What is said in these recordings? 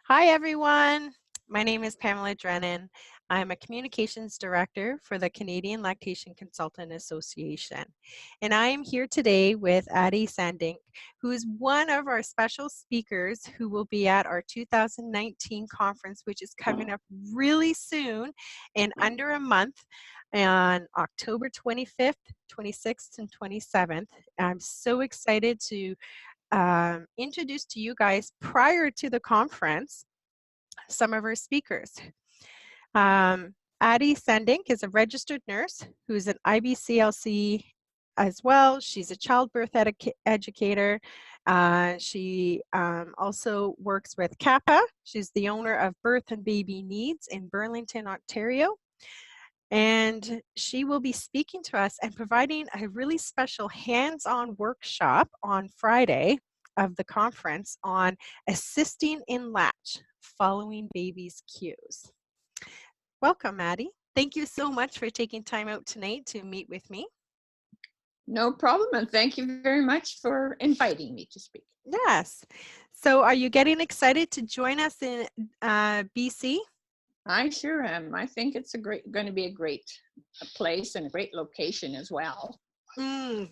Hi, everyone. My name is Pamela Drennan. I'm a communications director for the Canadian Lactation Consultant Association. And I am here today with Attie Sandink, who is one of our special speakers who will be at our 2019 conference, which is coming up really soon in under a month on October 25th, 26th, and 27th. I'm so excited to introduce to you guys prior to the conference some of our speakers. Attie Sandink is a registered nurse who's an IBCLC as well. She's a childbirth educator. She also works with CAPA. She's the owner of Birth and Baby Needs in Burlington, Ontario. And she will be speaking to us and providing a really special hands-on workshop on Friday of the conference on assisting in latch following baby's cues. Welcome, Attie. Thank you so much for taking time out tonight to meet with me. No problem, and thank you very much for inviting me to speak. Yes. So are you getting excited to join us in BC? I sure am. I think it's going to be a great place and a great location as well.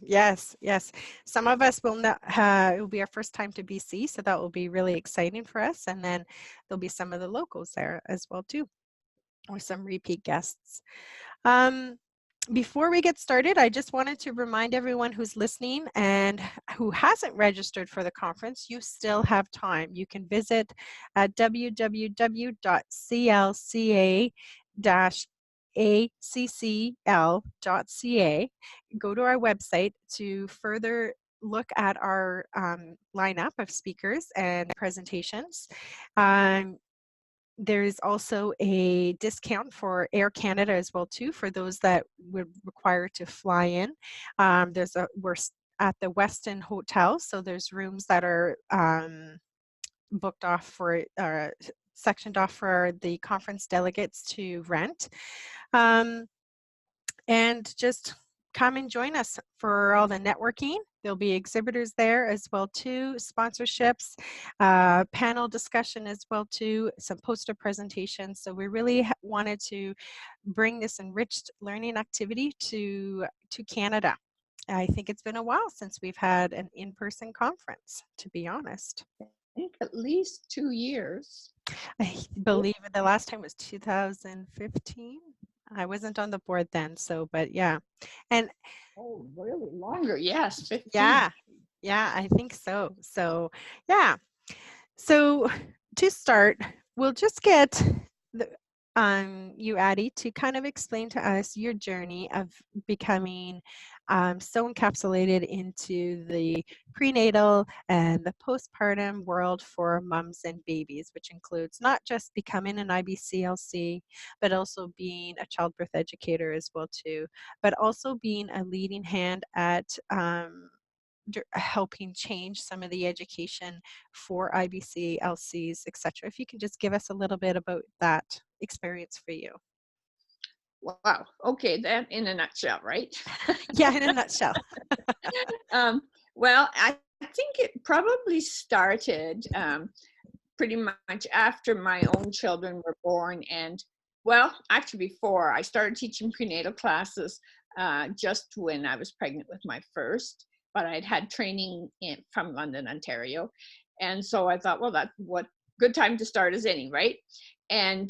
Yes, yes. Some of us will not, it will be our first time to BC, so that will be really exciting for us. And then there'll be some of the locals there as well too, or some repeat guests. Before we get started, I just wanted to remind everyone who's listening and who hasn't registered for the conference, you still have time. You can visit at www.CLCA-ACCL.ca, go to our website to further look at our lineup of speakers and presentations. There is also a discount for Air Canada as well too for those that would require to fly in. We're at the Westin Hotel, so there's rooms that are booked off for sectioned off for the conference delegates to rent. And just come and join us for all the networking. There'll be exhibitors there as well too, sponsorships, panel discussion as well too, some poster presentations. So we really wanted to bring this enriched learning activity to Canada. I think it's been a while since we've had an in-person conference, to be honest. I think at least 2 years. I believe the last time was 2015. I wasn't on the board then, so, but yeah. And oh, really longer, yes, 15. yeah, I think so. So yeah. So to start, we'll just get you, Attie, to kind of explain to us your journey of becoming so encapsulated into the prenatal and the postpartum world for moms and babies, which includes not just becoming an IBCLC, but also being a childbirth educator as well too, but also being a leading hand at helping change some of the education for IBC, LCs, etc. If you can just give us a little bit about that experience for you. Wow. Okay, that in a nutshell, right? Yeah, in a nutshell. Well, I think it probably started pretty much after my own children were born, and well, actually before. I started teaching prenatal classes just when I was pregnant with my first, but I'd had training from London, Ontario. And so I thought, well, that's what good time to start as any, right? And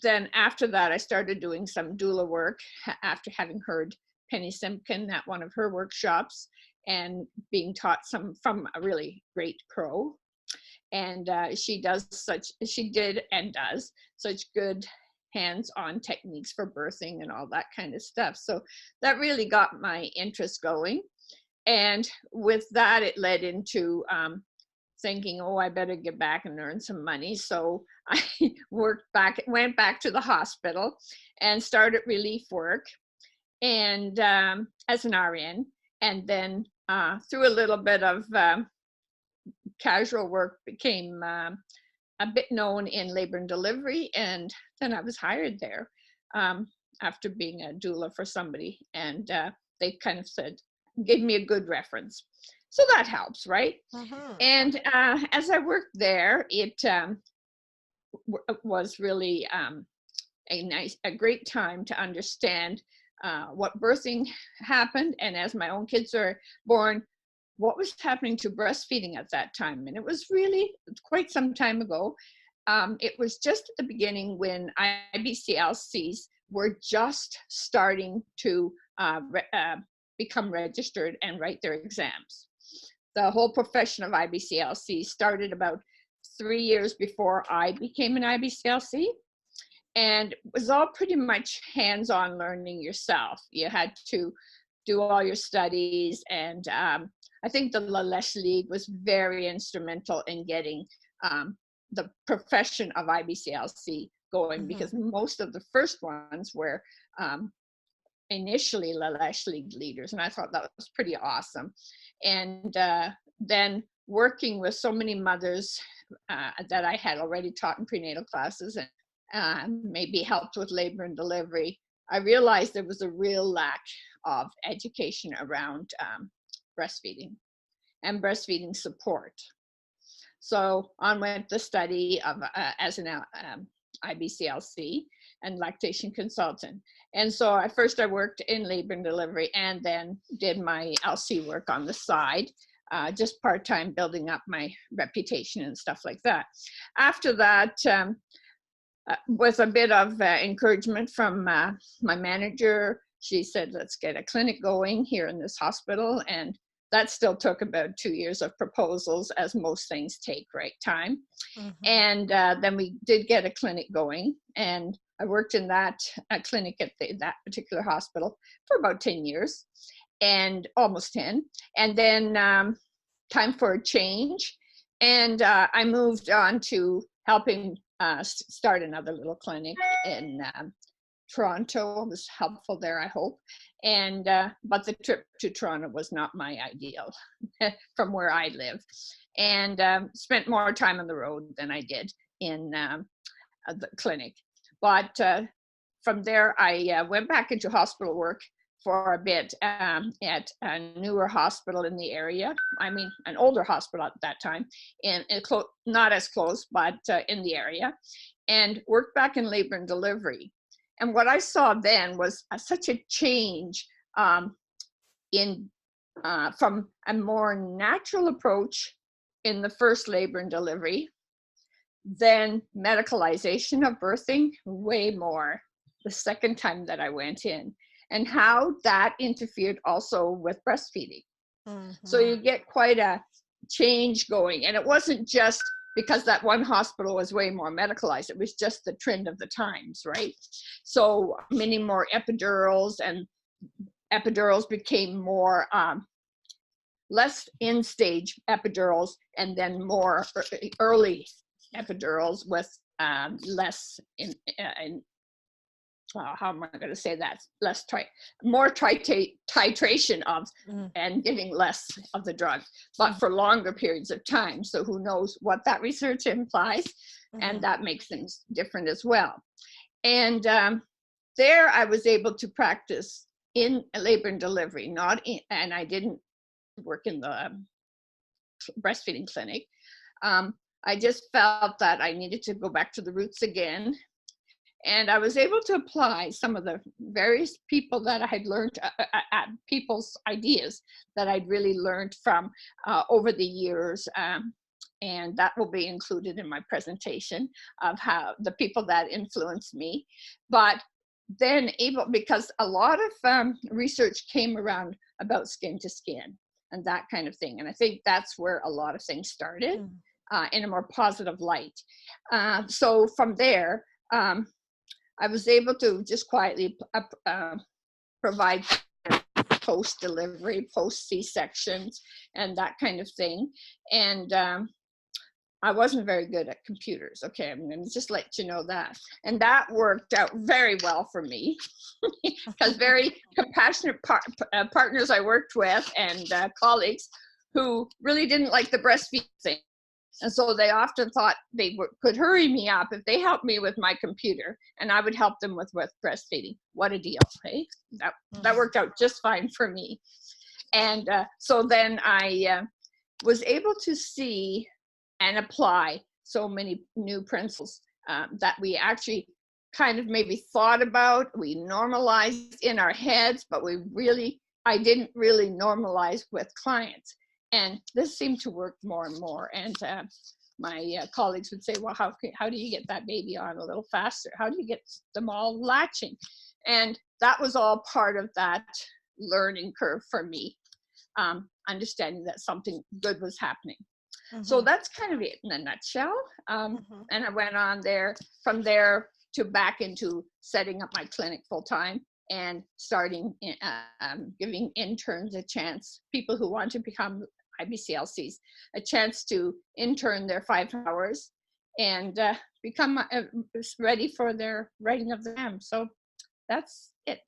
then after that, I started doing some doula work after having heard Penny Simpkin at one of her workshops and being taught some from a really great pro. And she did and does such good hands-on techniques for birthing and all that kind of stuff. So that really got my interest going. And with that, it led into thinking, oh, I better get back and earn some money. So I went back to the hospital and started relief work and as an RN. And then through a little bit of casual work became a bit known in labor and delivery, and then I was hired there after being a doula for somebody, and they kind of gave me a good reference. So that helps, right? Mhm. And as I worked there, it was really a great time to understand what birthing happened, and as my own kids are born, what was happening to breastfeeding at that time. And it was really quite some time ago. It was just at the beginning when IBCLCs were just starting to become registered and write their exams. The whole profession of IBCLC started about 3 years before I became an IBCLC, and it was all pretty much hands-on learning yourself. You had to do all your studies, and I think the La Leche League was very instrumental in getting the profession of IBCLC going, because most of the first ones were initially La Leche League leaders, and I thought that was pretty awesome. And then working with so many mothers that I had already taught in prenatal classes and maybe helped with labor and delivery, I realized there was a real lack of education around breastfeeding and breastfeeding support. So on went the study of as an IBCLC and lactation consultant. And so at first I worked in labor and delivery, and then did my LC work on the side, just part-time, building up my reputation and stuff like that. After that, with a bit of encouragement from my manager, she said, let's get a clinic going here in this hospital. And that still took about 2 years of proposals, as most things take, right, time. And then we did get a clinic going, and I worked in that clinic at that particular hospital for about 10 years, and almost 10. And then time for a change. And I moved on to helping start another little clinic in Toronto. It was helpful there, I hope. And but the trip to Toronto was not my ideal from where I live, and spent more time on the road than I did in the clinic. But from there, I went back into hospital work for a bit at a newer hospital in the area. I mean, an older hospital at that time, and not as close, but in the area, and worked back in labor and delivery. And what I saw then was such a change in from a more natural approach in the first labor and delivery, then medicalization of birthing way more the second time that I went in, and how that interfered also with breastfeeding. So you get quite a change going. And it wasn't just because that one hospital was way more medicalized, it was just the trend of the times, right? So many more epidurals, and epidurals became more less end-stage epidurals, and then more early epidurals with less how am I going to say that? More titration of, and giving less of the drug, but for longer periods of time. So who knows what that research implies, and that makes things different as well. And there I was able to practice in labor and delivery, and I didn't work in the breastfeeding clinic. I just felt that I needed to go back to the roots again. And I was able to apply some of the various people that I had learned, people's ideas that I'd really learned from over the years. And that will be included in my presentation of how the people that influenced me. But then because a lot of research came around about skin to skin and that kind of thing. And I think that's where a lot of things started in a more positive light. So from there, I was able to just quietly provide post-delivery, post-C-sections, and that kind of thing. And I wasn't very good at computers. Okay, I'm going to just let you know that. And that worked out very well for me because very compassionate partners I worked with, and colleagues who really didn't like the breastfeeding thing. And so they often thought they could hurry me up if they helped me with my computer, and I would help them with breastfeeding. What a deal, hey? That worked out just fine for me. And so then I was able to see and apply so many new principles that we actually kind of maybe thought about, we normalized in our heads, but I didn't really normalize with clients. And this seemed to work more and more. And my colleagues would say, well, how do you get that baby on a little faster? How do you get them all latching? And that was all part of that learning curve for me, understanding that something good was happening. So that's kind of it in a nutshell. And I went on from there to back into setting up my clinic full time and starting giving interns a chance, people who want to become IBCLCs, a chance to intern their 5 hours and become ready for their writing of the exam. So that's it.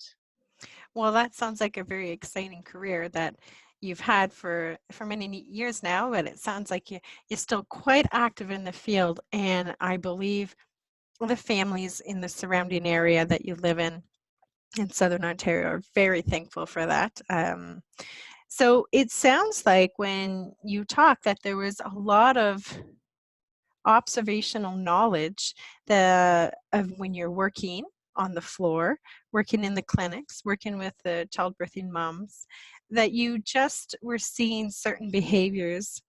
Well, that sounds like a very exciting career that you've had for many years now, but it sounds like you're still quite active in the field. And I believe the families in the surrounding area that you live in Southern Ontario are very thankful for that. So it sounds like when you talk that there was a lot of observational knowledge of when you're working on the floor, working in the clinics, working with the childbirthing moms, that you just were seeing certain behaviors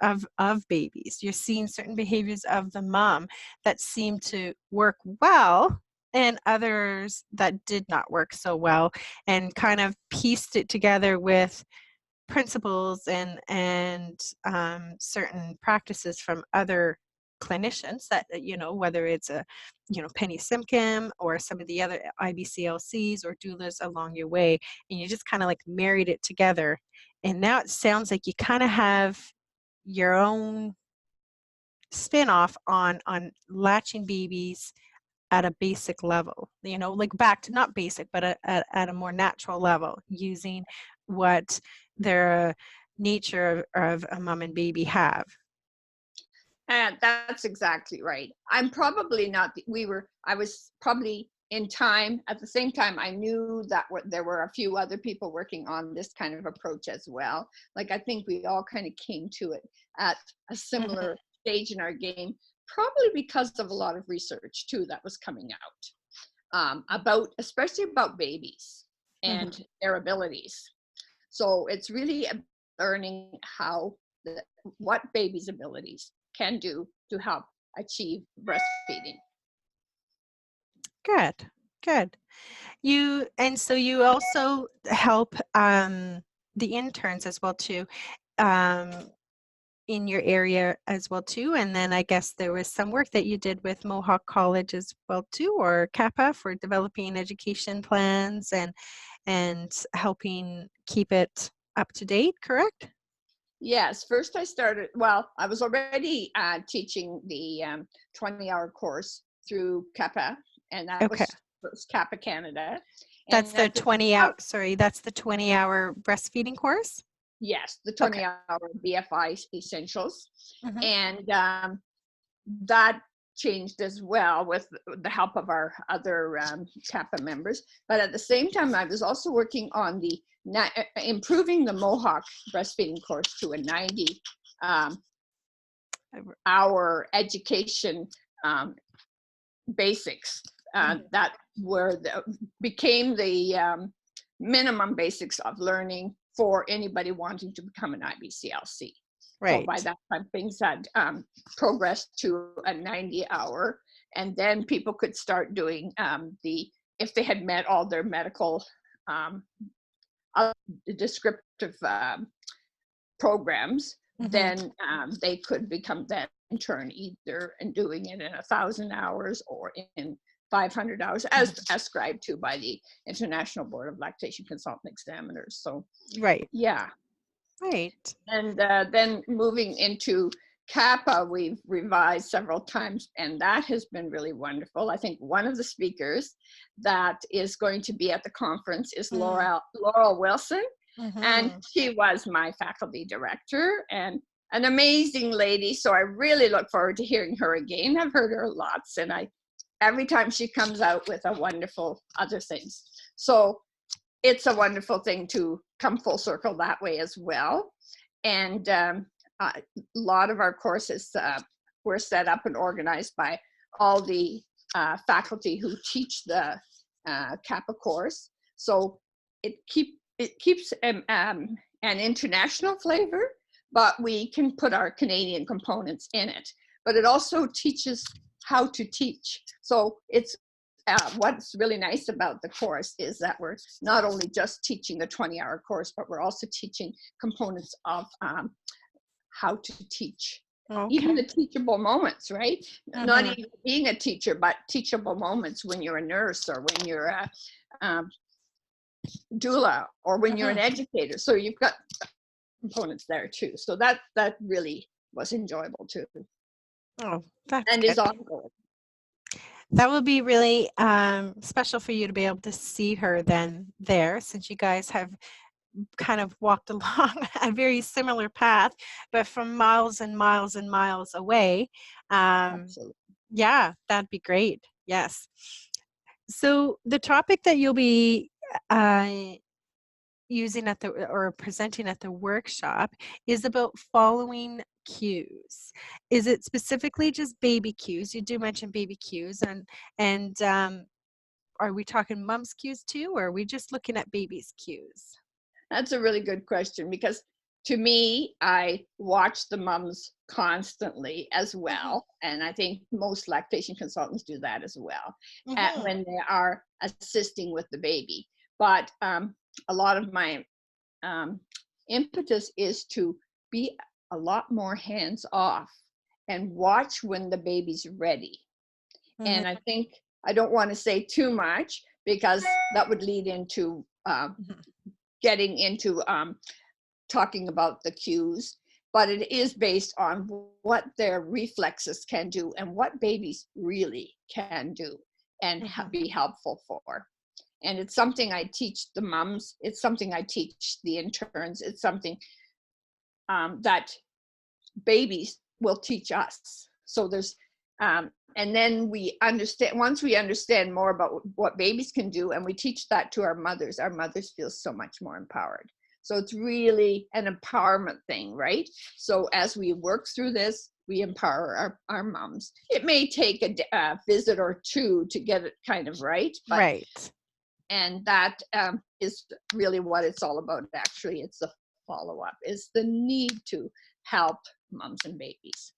of babies. You're seeing certain behaviors of the mom that seem to work well and others that did not work so well, and kind of pieced it together with principles and certain practices from other clinicians that, whether it's Penny Simkin or some of the other IBCLCs or doulas along your way, and you just kind of like married it together. And now it sounds like you kind of have your own spin-off on latching babies at a basic level, like back to not basic, but at a more natural level, using what their nature of a mom and baby have. And that's exactly right. I'm probably not, I was probably in time, at the same time, I knew that there were a few other people working on this kind of approach as well. Like, I think we all kind of came to it at a similar stage in our game, probably because of a lot of research too that was coming out especially about babies and their abilities. So it's really learning what babies' abilities can do to help achieve breastfeeding. Good. So you also help the interns as well too, in your area as well too. And then I guess there was some work that you did with Mohawk College as well too, or CAPA, for developing education plans and helping keep it up to date, correct? Yes, first I was already teaching the 20-hour course through CAPA, and that was CAPA Canada. That's the 20-hour breastfeeding course? Yes, the 20-hour BFI Essentials. And that changed as well with the help of our other CAPA members. But at the same time, I was also working on improving the Mohawk breastfeeding course to a 90-hour education basics that became the minimum basics of learning for anybody wanting to become an IBCLC. Right. So by that time, things had progressed to a 90-hour, and then people could start doing if they had met all their medical descriptive programs, then they could become that intern either in doing it in 1,000 hours or in 500 hours, as ascribed to by the International Board of Lactation Consultant Examiners. So, right. Yeah. Right. And then moving into CAPA, we've revised several times, and that has been really wonderful. I think one of the speakers that is going to be at the conference is Laurel Wilson, and she was my faculty director and an amazing lady. So I really look forward to hearing her again. I've heard her lots, and every time she comes out with a wonderful other things. So it's a wonderful thing to come full circle that way as well. And a lot of our courses were set up and organized by all the faculty who teach the CAPA course. So it keeps an international flavor, but we can put our Canadian components in it. But it also teaches how to teach. So it's what's really nice about the course is that we're not only just teaching a 20-hour course, but we're also teaching components of how to teach. Okay. Even the teachable moments, right? Not Mhm. even being a teacher, but teachable moments when you're a nurse or when you're a doula or when you're an educator. So you've got components there too. So that really was enjoyable too, Oh, that's and good. is ongoing. That will be really special for you to be able to see her then there, since you guys have kind of walked along a very similar path, but from miles and miles and miles away. Absolutely. Yeah, that'd be great. Yes. So the topic that you'll be uh, using at the or presenting at the workshop is about following cues. Is it specifically just baby cues? You do mention baby cues, and are we talking mom's cues too, or are we just looking at baby's cues? That's a really good question, because to me, I watch the mums constantly as well. And I think most lactation consultants do that as well when they are assisting with the baby. But a lot of my impetus is to be a lot more hands off and watch when the baby's ready. And I think I don't want to say too much, because that would lead into getting into talking about the cues, but it is based on what their reflexes can do and what babies really can do and be helpful for. And it's something I teach the mums. It's something I teach the interns. It's something that babies will teach us. So there's, and then we understand, once we understand more about what babies can do and we teach that to our mothers feel so much more empowered. So it's really an empowerment thing, right? So as we work through this, we empower our moms. It may take a visit or two to get it kind of right, but Right. and that is really what it's all about. Actually, it's the follow-up, is the need to help moms and babies.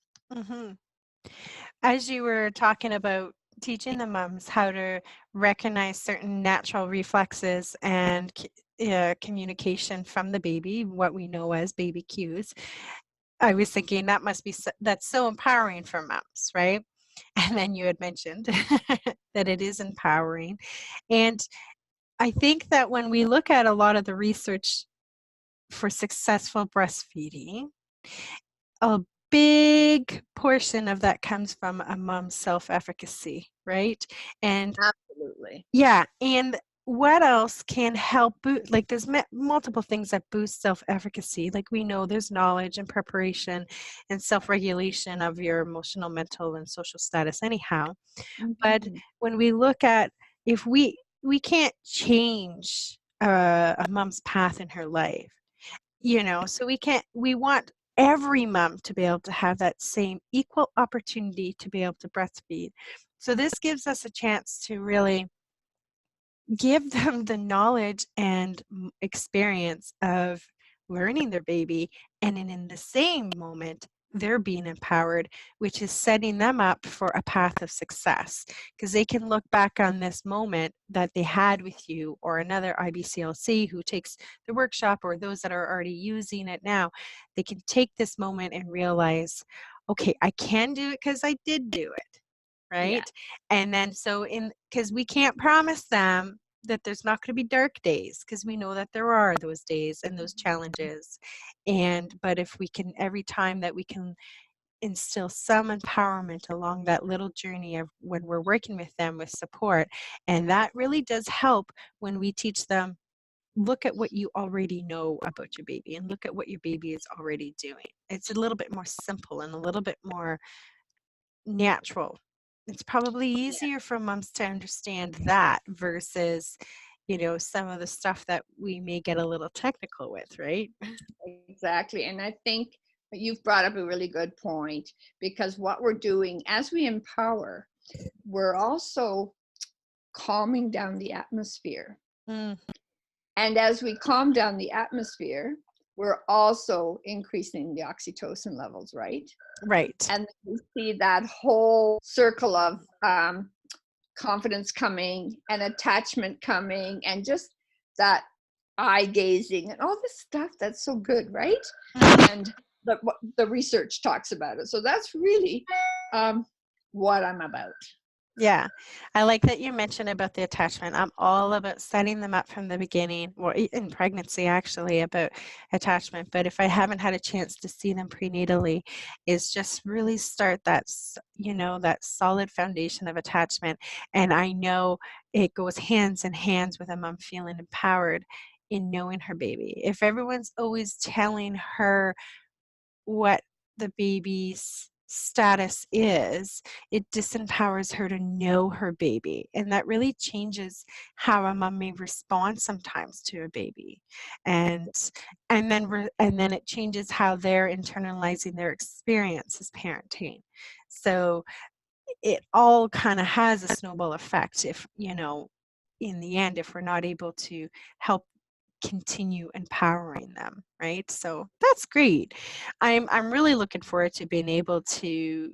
As you were talking about teaching the moms how to recognize certain natural reflexes and communication from the baby, what we know as baby cues, I was thinking that must be that's so empowering for moms, right? And then you had mentioned that it is empowering. And I think that when we look at a lot of the research for successful breastfeeding, a big portion of that comes from a mom's self-efficacy, right? And Absolutely. yeah, and what else can help boost, like there's multiple things that boost self-efficacy. Like we know there's knowledge and preparation and self-regulation of your emotional, mental, and social status anyhow. But when we look at, if we can't change a mom's path in her life, so we want every mom to be able to have that same equal opportunity to be able to breastfeed. So this gives us a chance to really give them the knowledge and experience of learning their baby, and in the same moment they're being empowered, which is setting them up for a path of success, because they can look back on this moment that they had with you or another IBCLC who takes the workshop, or those that are already using it now. They can take this moment and realize, okay, I can do it because I did do it. Right? Yeah. And then because we can't promise them that there's not going to be dark days, because we know that there are those days and those challenges. But if we can, every time that we can instill some empowerment along that little journey of when we're working with them with support, and that really does help when we teach them, look at what you already know about your baby and look at what your baby is already doing. It's a little bit more simple and a little bit more natural. It's probably easier for moms to understand that versus some of the stuff that we may get a little technical with, right? Exactly. And I think you've brought up a really good point, because what we're doing as we empower, we're also calming down the atmosphere. Mm, And as we calm down the atmosphere, we're also increasing the oxytocin levels, right? right. And we see that whole circle of confidence coming and attachment coming, and just that eye gazing and all this stuff that's so good, right? And the research talks about it. So that's really what I'm about. Yeah, I like that you mentioned about the attachment. I'm all about setting them up from the beginning, or in pregnancy, actually, about attachment. But if I haven't had a chance to see them prenatally, is just really start that solid foundation of attachment. And I know it goes hands in hands with a mom feeling empowered in knowing her baby. If everyone's always telling her what the baby's status is, it disempowers her to know her baby. And that really changes how a mom may respond sometimes to a baby. And and then it changes how they're internalizing their experience as parenting. So it all kind of has a snowball effect if, in the end, if we're not able to help continue empowering them, right? So that's great. I'm really looking forward to being able to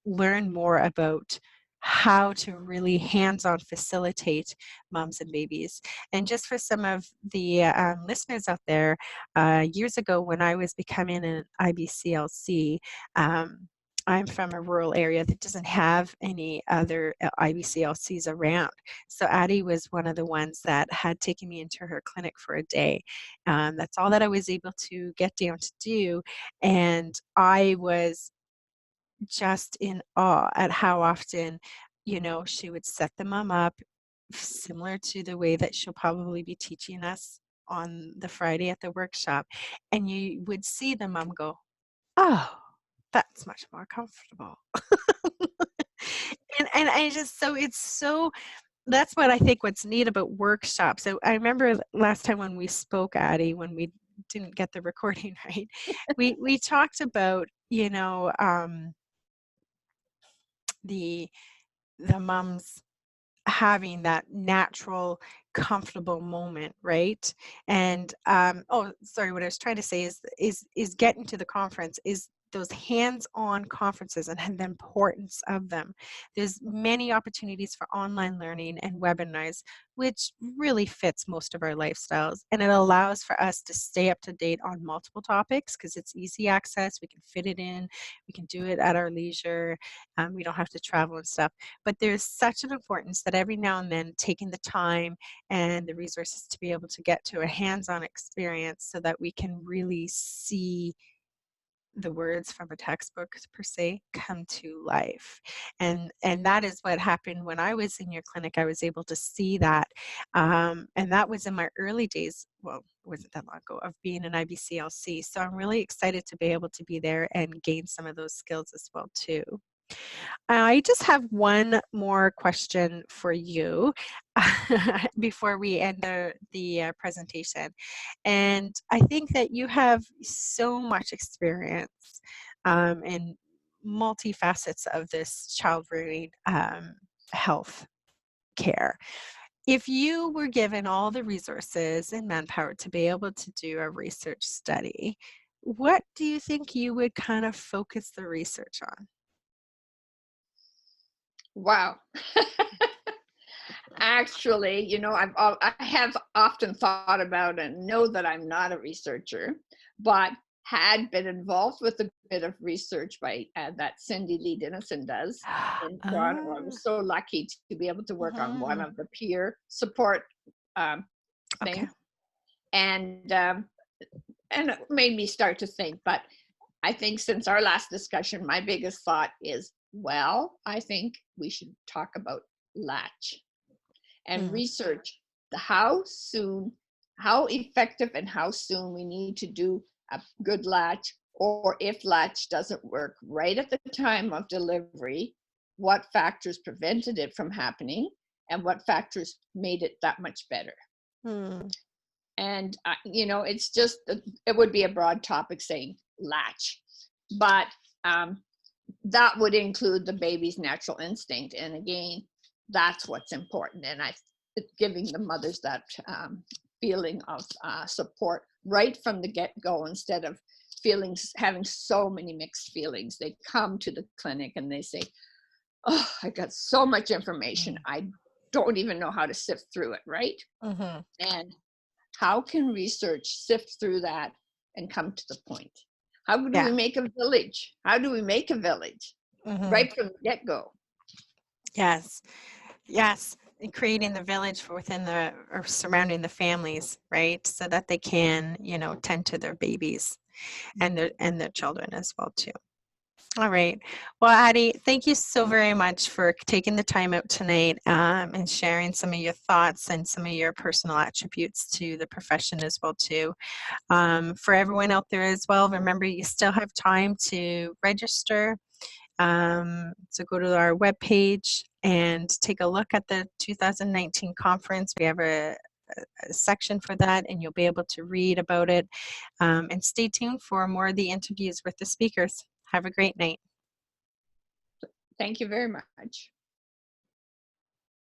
learn more about how to really hands-on facilitate moms and babies. And just for some of the listeners out there, years ago when I was becoming an IBCLC, I'm from a rural area that doesn't have any other IBCLCs around. So Attie was one of the ones that had taken me into her clinic for a day. That's all that I was able to get down to do. And I was just in awe at how often, she would set the mom up similar to the way that she'll probably be teaching us on the Friday at the workshop. And you would see the mom go, oh, that's much more comfortable. And I just, so it's so, that's what I think what's neat about workshops. So I remember last time when we spoke, Addie, when we didn't get the recording right, we talked about, the mums having that natural, comfortable moment, right? And oh, sorry, what I was trying to say is getting to the conference is those hands-on conferences and the importance of them. There's many opportunities for online learning and webinars, which really fits most of our lifestyles. And it allows for us to stay up to date on multiple topics because it's easy access. We can fit it in. We can do it at our leisure. We don't have to travel and stuff. But there's such an importance that every now and then taking the time and the resources to be able to get to a hands-on experience so that we can really see the words from a textbook per se come to life. And that is what happened when I was in your clinic. I was able to see that. And that was in my early days, well, it wasn't that long ago, of being an IBCLC. So I'm really excited to be able to be there and gain some of those skills as well too. I just have one more question for you before we end the presentation. And I think that you have so much experience in multifacets of this child rearing health care. If you were given all the resources and manpower to be able to do a research study, what do you think you would kind of focus the research on? Wow. Actually, I have often thought about and know that I'm not a researcher, but had been involved with a bit of research by that Cindy Lee Dennison does in Toronto. I Ah, was so lucky to be able to work on one mhm. of the peer support um, Okay. things, and it made me start to think. But I think since our last discussion, my biggest thought is, well, I think we should talk about latch and Mm, research the how effective and how soon we need to do a good latch, or if latch doesn't work right at the time of delivery, what factors prevented it from happening, and what factors made it that much better. Hmm. And, you know, it's just, it would be a broad topic saying latch, but that would include the baby's natural instinct. And again, that's what's important. And it's giving the mothers that feeling of support right from the get-go, instead of having so many mixed feelings. They come to the clinic and they say, oh, I got so much information. I don't even know how to sift through it, right? Mm-hmm. And how can research sift through that and come to the point? How do Yeah. we make a village? How do we make a village Mm-hmm. right from the get-go? Yes. Yes. And creating the village within or surrounding the families, right? So that they can, you know, tend to their babies and their children as well too. All right. Well, Attie, thank you so very much for taking the time out tonight and sharing some of your thoughts and some of your personal attributes to the profession as well too. For everyone out there as well, remember you still have time to register. So go to our webpage and take a look at the 2019 conference. We have a section for that, and you'll be able to read about it. And stay tuned for more of the interviews with the speakers. Have a great night. Thank you very much.